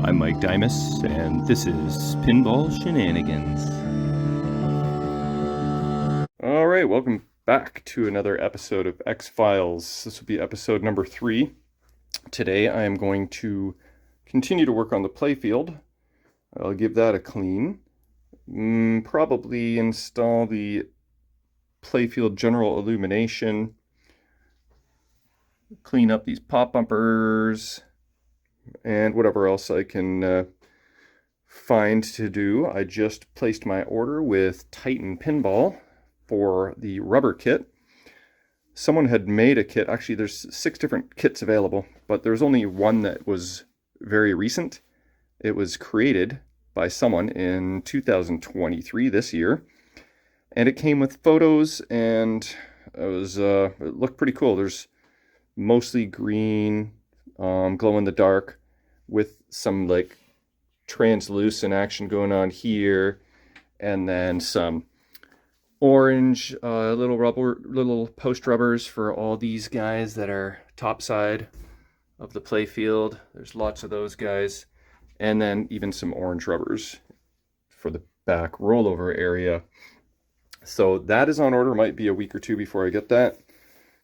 I'm Mike Dimas, and this is Pinball Shenanigans. Alright, welcome back to another episode of X-Files. This will be episode number 3. Today I am going to continue to work on the Playfield. I'll give that a clean. Probably install the Playfield general illumination. Clean up these pop bumpers. And whatever else I can find to do. I just placed my order with Titan Pinball for the rubber kit. Someone had made a kit. Actually, there's 6 different kits available, but there's only one that was very recent. It was created by someone in 2023, this year, and it came with photos, and it looked pretty cool. There's mostly green, glow in the dark, with some like translucent action going on here, and then some orange little post rubbers for all these guys that are top side of the Playfield. There's lots of those guys, and then even some orange rubbers for the back rollover area. So that is on order. Might be a week or two before I get that,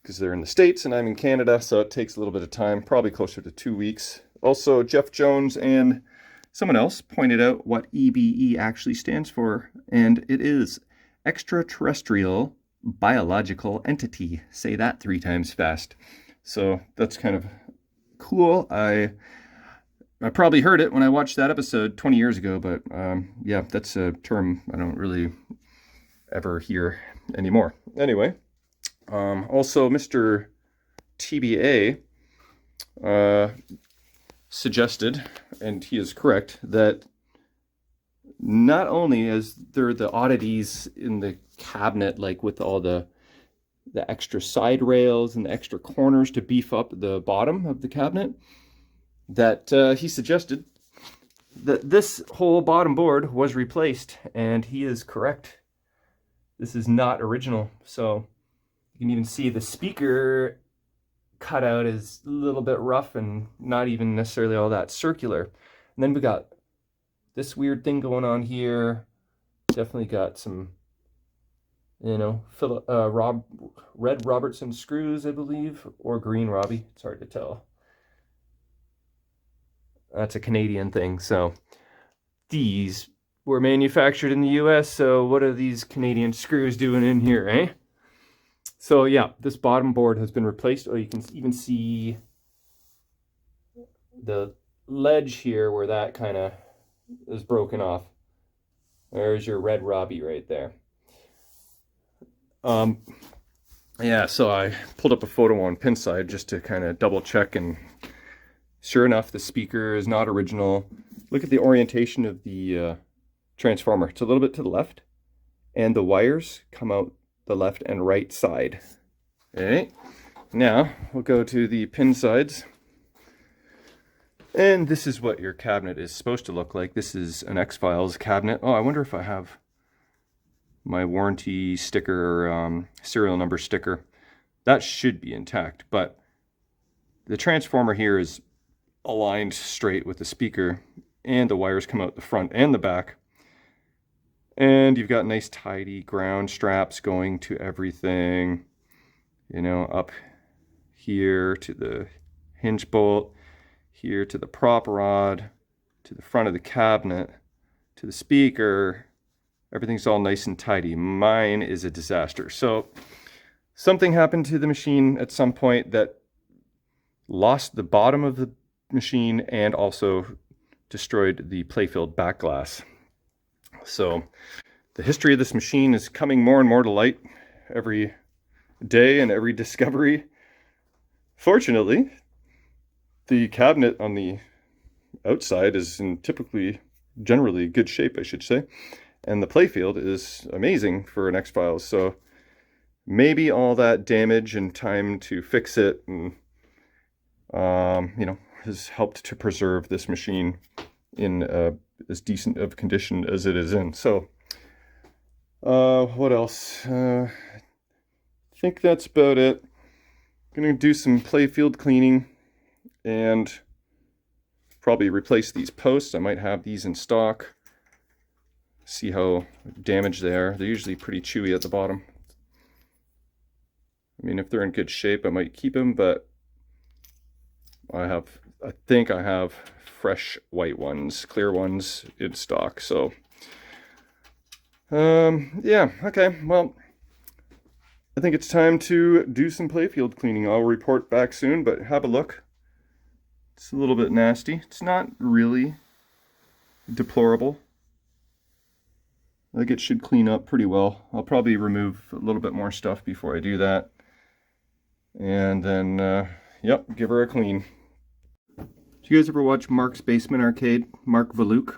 because they're in the States and I'm in Canada, so it takes a little bit of time, probably closer to 2 weeks. Also, Jeff Jones and someone else pointed out what EBE actually stands for, and it is Extraterrestrial Biological Entity. Say that 3 times fast. So that's kind of cool. I probably heard it when I watched that episode 20 years ago, but yeah, that's a term I don't really ever hear anymore. Anyway. Also, Mr. TBA suggested, and he is correct, that not only is there the oddities in the cabinet, like with all the extra side rails and the extra corners to beef up the bottom of the cabinet, that he suggested that this whole bottom board was replaced, and he is correct. This is not original, so you can even see the speaker cutout is a little bit rough and not even necessarily all that circular. And then we got this weird thing going on here. Definitely got some, red Robertson screws, I believe, or green Robbie. It's hard to tell. That's a Canadian thing. So these were manufactured in the US. So what are these Canadian screws doing in here, eh? So yeah, this bottom board has been replaced. Oh, you can even see the ledge here where that kind of is broken off. There's your red Robbie right there. Yeah, so I pulled up a photo on Pinside just to kind of double check, and sure enough, the speaker is not original. Look at the orientation of the transformer. It's a little bit to the left, and the wires come out the left and right side. Okay, now we'll go to the pin sides, and this is what your cabinet is supposed to look like. This is an X-Files cabinet. Oh, I wonder if I have my warranty sticker, serial number sticker. That should be intact, but the transformer here is aligned straight with the speaker, and the wires come out the front and the back. And you've got nice tidy ground straps going to everything, up here to the hinge bolt, here to the prop rod, to the front of the cabinet, to the speaker. Everything's all nice and tidy. Mine is a disaster. So something happened to the machine at some point that lost the bottom of the machine and also destroyed the Playfield back glass. So the history of this machine is coming more and more to light every day and every discovery. Fortunately, the cabinet on the outside is in generally good shape, I should say. And the Playfield is amazing for an X-Files. So maybe all that damage and time to fix it and, has helped to preserve this machine in as decent of condition as it is in. So what else? I think that's about it. I'm gonna do some Playfield cleaning and probably replace these posts. I might have these in stock. See how damaged they are. They're usually pretty chewy at the bottom. I mean, if they're in good shape, I might keep them, but I think I have fresh white ones, clear ones in stock. So, yeah, okay, well, I think it's time to do some playfield cleaning. I'll report back soon, but have a look. It's a little bit nasty. It's not really deplorable. Like, it should clean up pretty well. I'll probably remove a little bit more stuff before I do that. And then, yep, give her a clean. Do you guys ever watch Mark's Basement Arcade? Mark Valuk?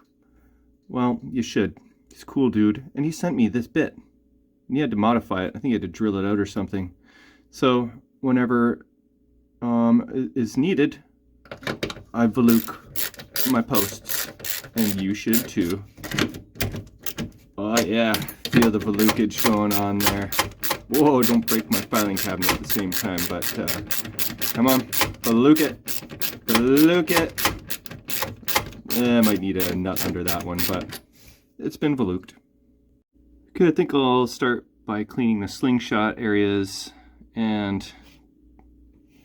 Well, you should. He's a cool dude. And he sent me this bit. And he had to modify it. I think he had to drill it out or something. So, whenever is needed, I Valuk my posts. And you should too. Oh yeah, feel the Valukage going on there. Whoa, don't break my filing cabinet at the same time, but come on, Valuk it. Valuk it. I might need a nut under that one, but it's been Valuked. Okay, I think I'll start by cleaning the slingshot areas and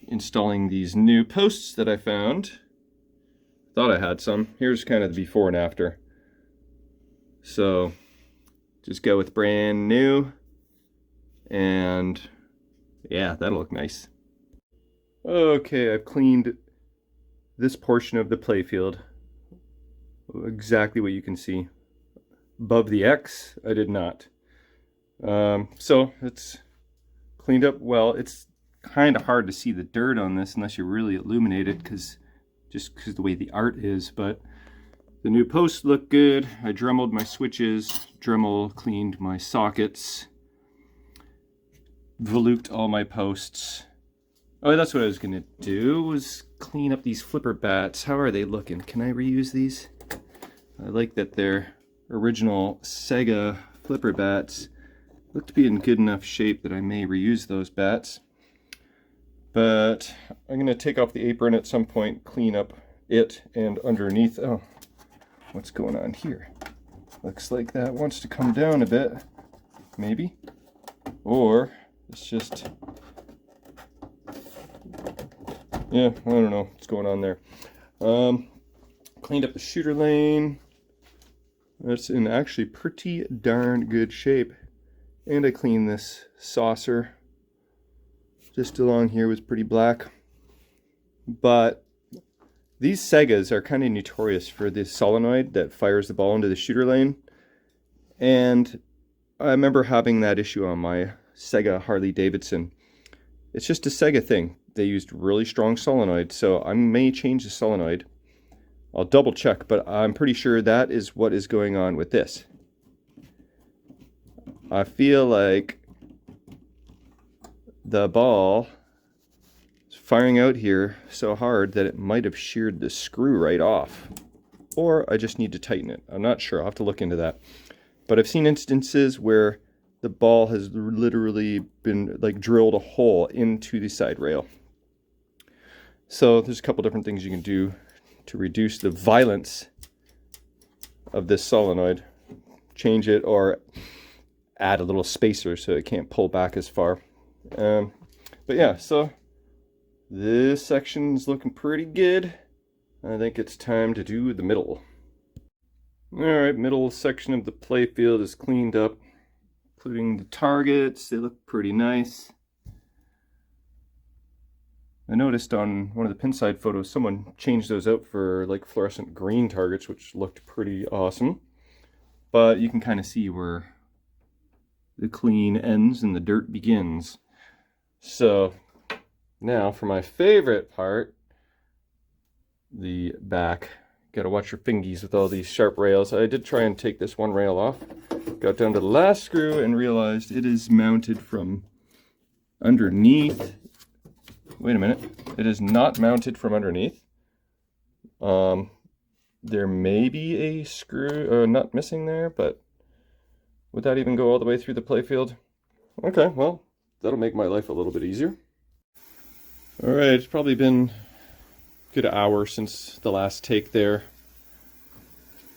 installing these new posts that I found. Thought I had some. Here's kind of the before and after. So, just go with brand new, and yeah, that'll look nice. Okay, I've cleaned this portion of the playfield. Exactly what you can see. Above the X, I did not. So it's cleaned up well. It's kind of hard to see the dirt on this unless you really illuminate it, because the way the art is, but the new posts look good. I Dremeled my switches, Dremel cleaned my sockets, Valuked all my posts. Oh, that's what I was gonna do, was clean up these flipper bats. How are they looking? Can I reuse these? I like that they're original Sega flipper bats. Look to be in good enough shape that I may reuse those bats. But I'm gonna take off the apron at some point, clean up it and underneath. Oh, what's going on here? Looks like that wants to come down a bit, maybe. Or it's just, yeah, I don't know what's going on there. Cleaned up the shooter lane. That's in actually pretty darn good shape. And I cleaned this saucer. Just along here was pretty black. But these Segas are kind of notorious for this solenoid that fires the ball into the shooter lane. And I remember having that issue on my Sega Harley Davidson. It's just a Sega thing. They used really strong solenoid, so I may change the solenoid. I'll double check, but I'm pretty sure that is what is going on with this. I feel like the ball is firing out here so hard that it might have sheared the screw right off. Or I just need to tighten it. I'm not sure. I'll have to look into that. But I've seen instances where the ball has literally been like drilled a hole into the side rail. So there's a couple different things you can do to reduce the violence of this solenoid. Change it or add a little spacer so it can't pull back as far. But yeah, so this section is looking pretty good. I think it's time to do the middle. Alright, middle section of the playfield is cleaned up, including the targets. They look pretty nice. I noticed on one of the pinside photos someone changed those out for like fluorescent green targets, which looked pretty awesome. But you can kind of see where the clean ends and the dirt begins. So now for my favorite part, the back. Gotta watch your fingies with all these sharp rails. I did try and take this one rail off. Got down to the last screw and realized it is mounted from underneath. Wait a minute. It is not mounted from underneath. There may be a screw nut missing there, but would that even go all the way through the playfield? Okay, well, that'll make my life a little bit easier. Alright, it's probably been good hour since the last take there.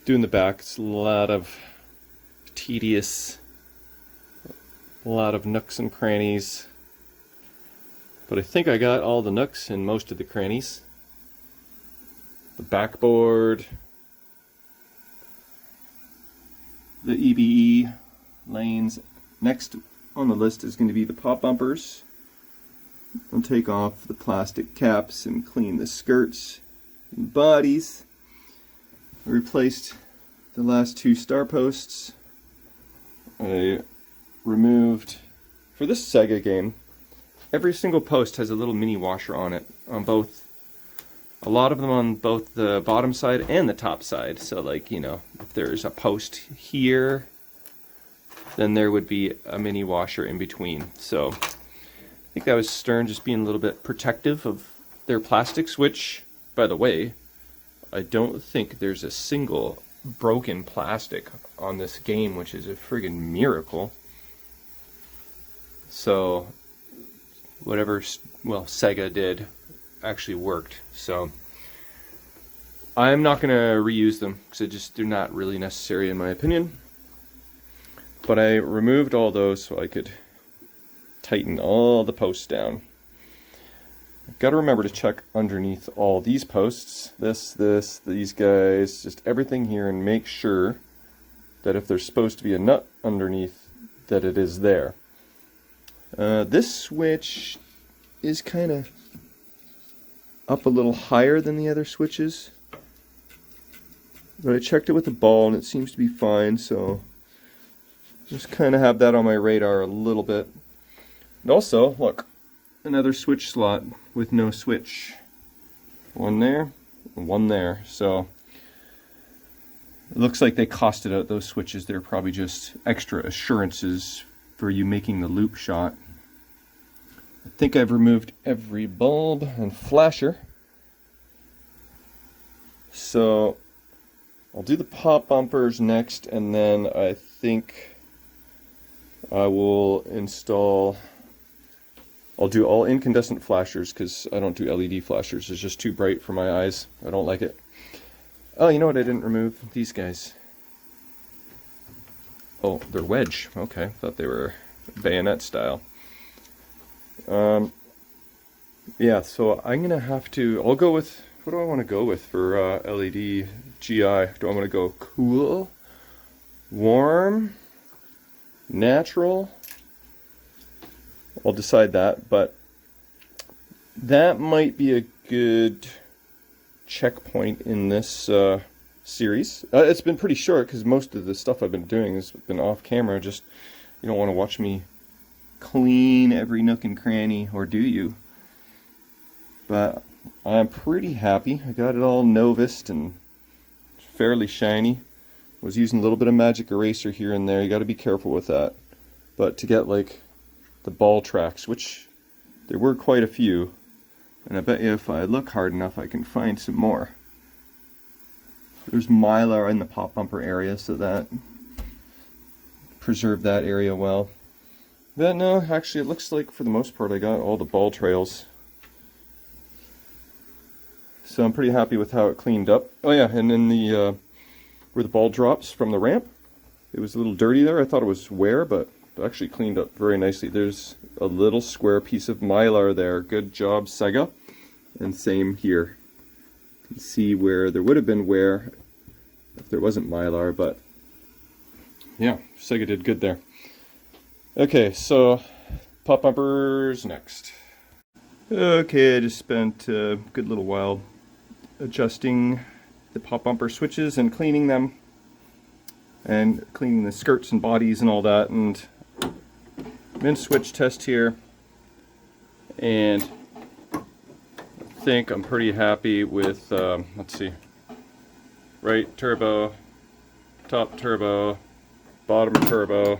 Doing the back, it's a lot of tedious, a lot of nooks and crannies. But I think I got all the nooks and most of the crannies. The backboard, the EBE lanes. Next on the list is going to be the pop bumpers. I'll take off the plastic caps and clean the skirts and bodies. I replaced the last two star posts. I removed, for this Sega game, every single post has a little mini washer on it, on both, a lot of them on both the bottom side and the top side. So like, you know, if there's a post here, then there would be a mini washer in between. So I think that was Stern just being a little bit protective of their plastics, which, by the way, I don't think there's a single broken plastic on this game, which is a friggin' miracle. So whatever, well, Sega did actually worked. So I'm not going to reuse them because they're not really necessary in my opinion. But I removed all those so I could tighten all the posts down. I've got to remember to check underneath all these posts, these guys, just everything here, and make sure that if there's supposed to be a nut underneath, that it is there. This switch is kind of up a little higher than the other switches, but I checked it with the ball and it seems to be fine, so just kind of have that on my radar a little bit. And also, look, another switch slot with no switch. One there, and one there. So it looks like they costed out those switches. They're probably just extra assurances for you making the loop shot. I think I've removed every bulb and flasher. So I'll do the pop bumpers next, and then I think I will install, I'll do all incandescent flashers because I don't do LED flashers. It's just too bright for my eyes. I don't like it. Oh, you know what I didn't remove? These guys. Oh, they're wedge. Okay, thought they were bayonet style. Yeah, so I'm gonna have to, I'll go with, what do I want to go with for LED GI? Do I want to go cool, warm, natural? I'll decide that, but that might be a good checkpoint in this series. It's been pretty short because most of the stuff I've been doing has been off camera. Just, you don't want to watch me clean every nook and cranny, or do you? But I'm pretty happy. I got it all novused and fairly shiny. Was using a little bit of magic eraser here and there. You got to be careful with that. But to get like the ball tracks, which there were quite a few, and I bet you if I look hard enough I can find some more. There's mylar in the pop bumper area, so that preserved that area well. But no, actually it looks like for the most part I got all the ball trails. So I'm pretty happy with how it cleaned up. Oh yeah, and then the where the ball drops from the ramp, it was a little dirty there. I thought it was wear, but it actually cleaned up very nicely. There's a little square piece of mylar there. Good job, Sega. And same here. You can see where there would have been wear if there wasn't mylar, but yeah, Sega did good there. Okay, so pop bumpers next. Okay, I just spent a good little while adjusting the pop bumper switches and cleaning them, and cleaning the skirts and bodies and all that, and I'm in switch test here, and I think I'm pretty happy with, let's see, right turbo, top turbo, bottom turbo.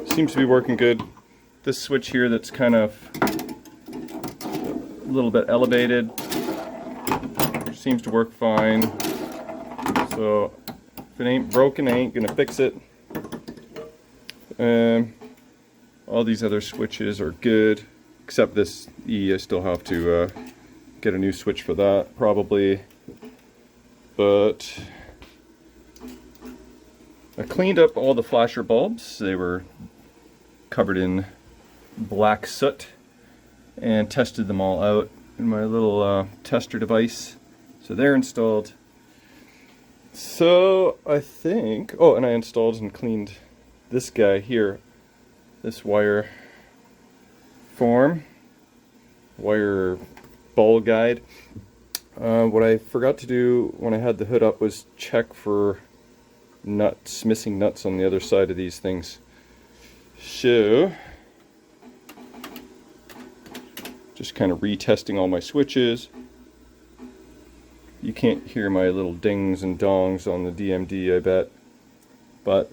Seems to be working good. This switch here that's kind of a little bit elevated seems to work fine. So if it ain't broken, I ain't gonna fix it. All these other switches are good. except this E, I still have to get a new switch for that probably. But I cleaned up all the flasher bulbs. They were covered in black soot, and tested them all out in my little tester device. So they're installed. So I think, oh, and I installed and cleaned this guy here, this wire ball guide. What I forgot to do when I had the hood up was check for nuts, missing nuts on the other side of these things. So, just kind of retesting all my switches. You can't hear my little dings and dongs on the DMD, I bet, but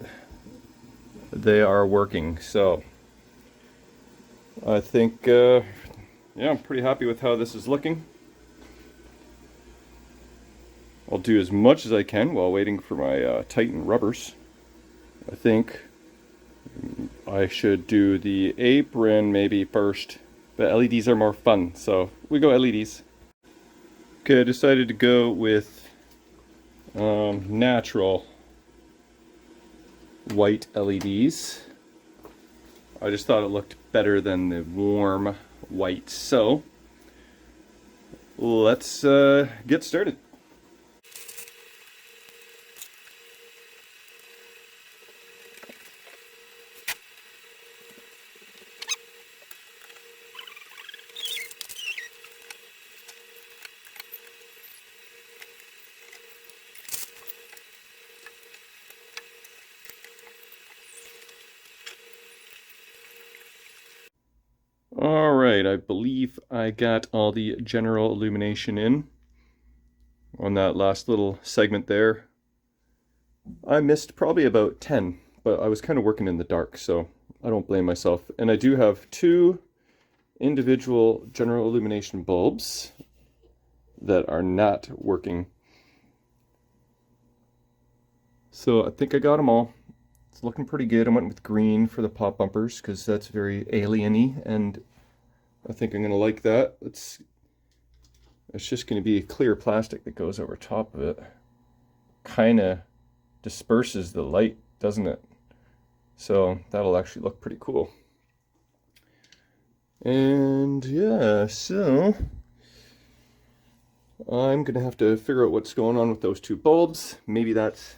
they are working. So, I think, yeah, I'm pretty happy with how this is looking. I'll do as much as I can while waiting for my Titan rubbers. I think I should do the apron maybe first, but LEDs are more fun, so we go LEDs. Okay, I decided to go with natural white LEDs. I just thought it looked better than the warm white, so let's get started. Alright, I believe I got all the general illumination in on that last little segment there. I missed probably about 10, but I was kind of working in the dark, so I don't blame myself. And I do have 2 individual general illumination bulbs that are not working. So I think I got them all. It's looking pretty good. I went with green for the pop bumpers because that's very alien-y, and I think I'm going to like that. It's just going to be a clear plastic that goes over top of it. Kind of disperses the light, doesn't it? So that'll actually look pretty cool. And yeah, so I'm going to have to figure out what's going on with those 2 bulbs. Maybe that's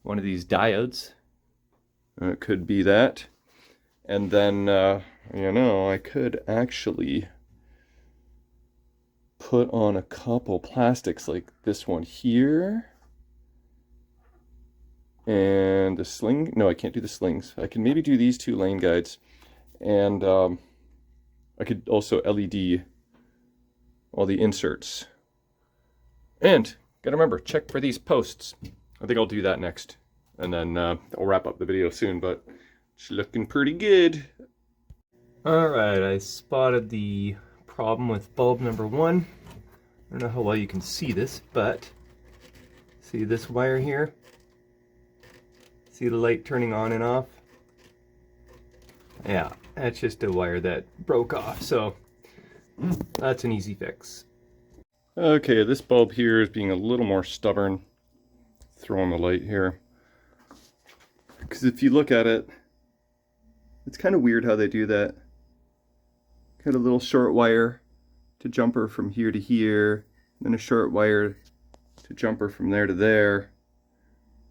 one of these diodes. It could be that. And then, you know, I could actually put on a couple plastics like this one here. And the sling, no, I can't do the slings. I can maybe do these 2 lane guides. And I could also LED all the inserts. And, gotta remember, check for these posts. I think I'll do that next. And then I'll wrap up the video soon, but it's looking pretty good. Alright, I spotted the problem with bulb number 1. I don't know how well you can see this, but see this wire here? See the light turning on and off? Yeah, that's just a wire that broke off, so that's an easy fix. Okay, this bulb here is being a little more stubborn. Throw on the light here. Because if you look at it, it's kind of weird how they do that. Got a little short wire to jumper from here to here, then a short wire to jumper from there to there.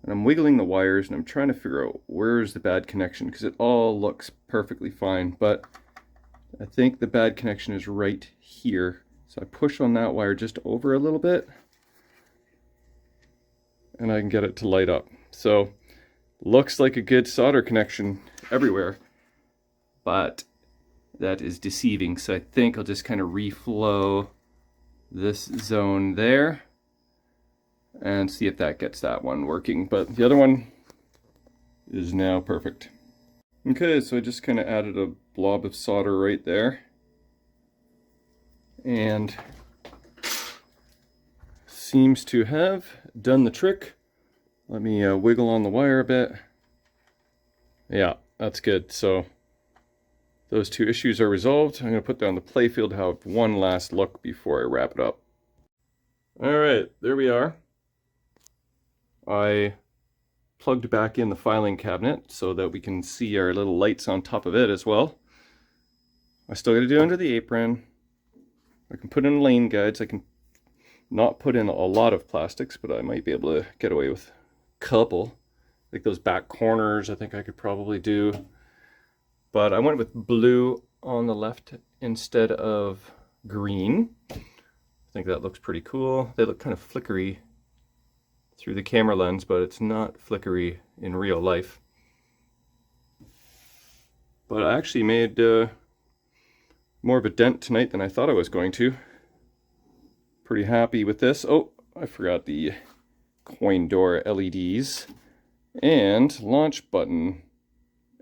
And I'm wiggling the wires and I'm trying to figure out where's the bad connection, because it all looks perfectly fine, but I think the bad connection is right here. So I push on that wire just over a little bit and I can get it to light up. So looks like a good solder connection everywhere, but that is deceiving. So I think I'll just kind of reflow this zone there and see if that gets that one working. But the other one is now perfect. Okay, so I just kind of added a blob of solder right there. And seems to have done the trick. Let me wiggle on the wire a bit. Yeah, that's good. So those two issues are resolved. I'm going to put down the playfield to have one last look before I wrap it up. Alright, there we are. I plugged back in the filing cabinet so that we can see our little lights on top of it as well. I still got to do under the apron. I can put in lane guides. I can not put in a lot of plastics, but I might be able to get away with a couple. Like those back corners, I think I could probably do. But I went with blue on the left instead of green. I think that looks pretty cool. They look kind of flickery through the camera lens, but it's not flickery in real life. But I actually made more of a dent tonight than I thought I was going to. Pretty happy with this. Oh, I forgot the coin door LEDs and launch button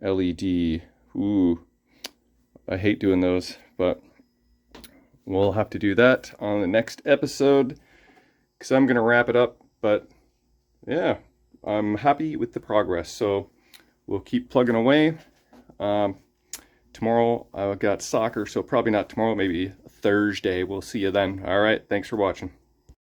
LED. Ooh, I hate doing those, but we'll have to do that on the next episode because I'm going to wrap it up. But yeah, I'm happy with the progress, so we'll keep plugging away. Tomorrow I've got soccer, so probably not tomorrow, maybe Thursday. We'll see you then. All right, thanks for watching.